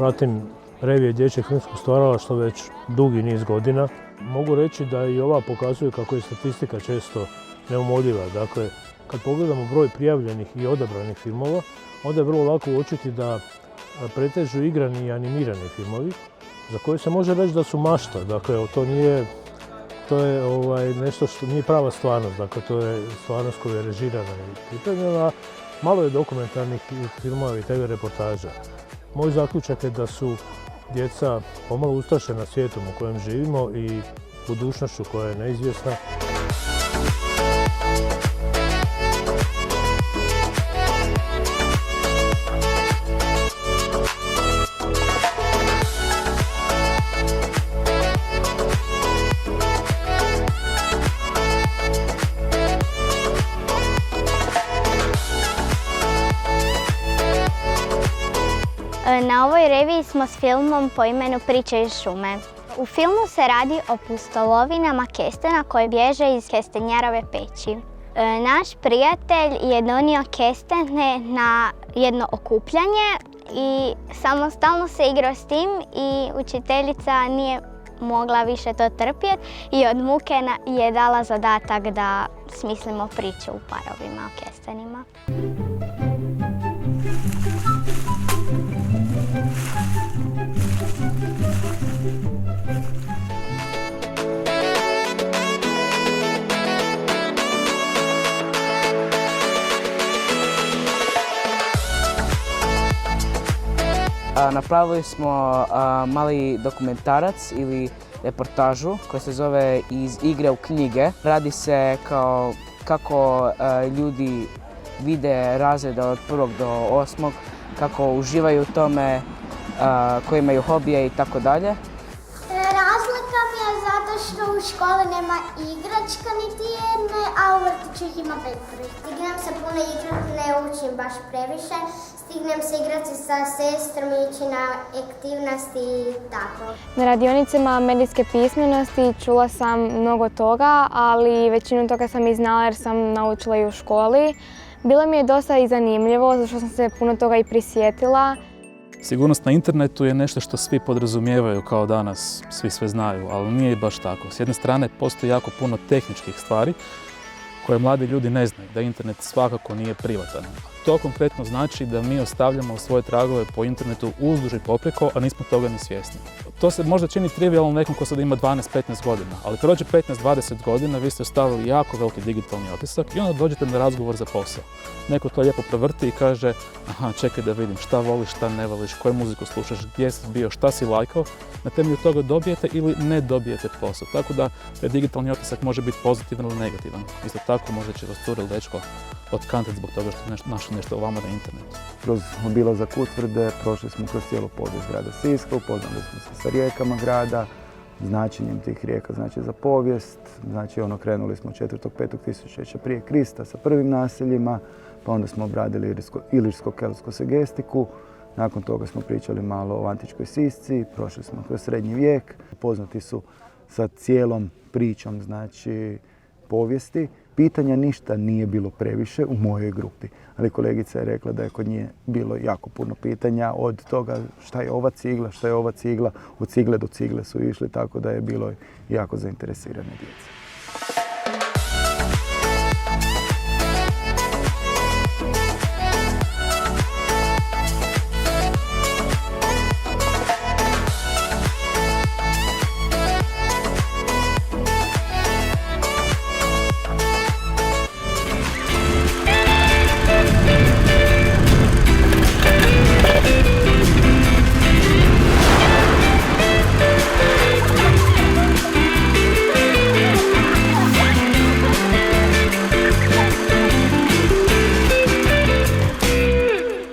pratim revije dječjeg filmskog stvaralaštva već dugi niz godina. Mogu reći da i ova pokazuje kako je statistika često neumoljiva. Dakle, kad pogledamo broj prijavljenih i odabranih filmova, onda je vrlo lako uočiti da pretežu igrani i animirani filmovi, za koje se može reći da su mašta. Dakle, to je nešto što nije prava stvarnost. Dakle, to je stvarnost koja je režirana i pripremljena. Malo je dokumentarnih filmova i TV reportaža. Moj zaključak je da su djeca pomalo ustrašena svijetom u kojem živimo i budućnošću koja je neizvjesna. Na ovoj reviji smo s filmom po imenu Priče iz šume. U filmu se radi o pustolovinama kestena koje bježe iz kestenjarove peći. Naš prijatelj je donio kestene na jedno okupljanje i samostalno se igrao s tim i učiteljica nije mogla više to trpjeti i od muke je dala zadatak da smislimo priče u parovima o kestenima. Napravili smo mali dokumentarac ili reportažu koja se zove Iz igre u knjige. Radi se kako ljudi vide razrede od 1. do 8. kako uživaju u tome, koji imaju hobije i tako dalje. Razlika mi je zato što u školi nema igračka niti jedne, a u vrtiću ih ima bezbroj. Stignem se puno igrati, ne učim baš previše. Stignem se igrati sa sestrom, ići na aktivnosti i tako. Na radionicama medijske pismenosti čula sam mnogo toga, ali većinu toga sam i znala jer sam naučila i u školi. Bilo mi je dosta i zanimljivo, zato što sam se puno toga i prisjetila. Sigurnost na internetu je nešto što svi podrazumijevaju kao danas, svi sve znaju, ali nije baš tako. S jedne strane postoji jako puno tehničkih stvari koje mladi ljudi ne znaju, da internet svakako nije privatan. To konkretno znači da mi ostavljamo svoje tragove po internetu uzduž i poprijeko, a nismo toga ni svjesni. To se možda čini trivijalno nekom ko sad ima 12-15 godina, ali kad dođe 15-20 godina vi ste ostavili jako veliki digitalni otisak i onda dođete na razgovor za posao. Neko to lijepo provrti i kaže, aha, čekaj da vidim šta voliš, šta ne voliš, koju muziku slušaš, gdje si bio, šta si lajkao. Na temelju toga dobijete ili ne dobijete posao. Tako da taj digitalni otisak može biti pozitivan ili negativan. Isto tako možda će vas cura ili dečko otkantat zbog toga što je našao nešto o vama na internetu. Kroz obilazak Utvrde prošli smo kroz cijelu povijest grada Siska, upoznali smo se sa rijekama grada, značenjem tih rijeka znači za povijest. Znači krenuli smo 4. 5. tisućljeća prije Krista sa prvim naseljima, pa onda smo obradili ilirsko-keltsku segestiku. Nakon toga smo pričali malo o antičkoj Sisci, prošli smo kroz srednji vijek. Poznati su sa cijelom pričom znači povijesti. Pitanja ništa nije bilo previše u mojoj grupi, ali kolegica je rekla da je kod nje bilo jako puno pitanja od toga šta je ova cigla, šta je ova cigla, od cigle do cigle su išli, tako da je bilo jako zainteresirane djece.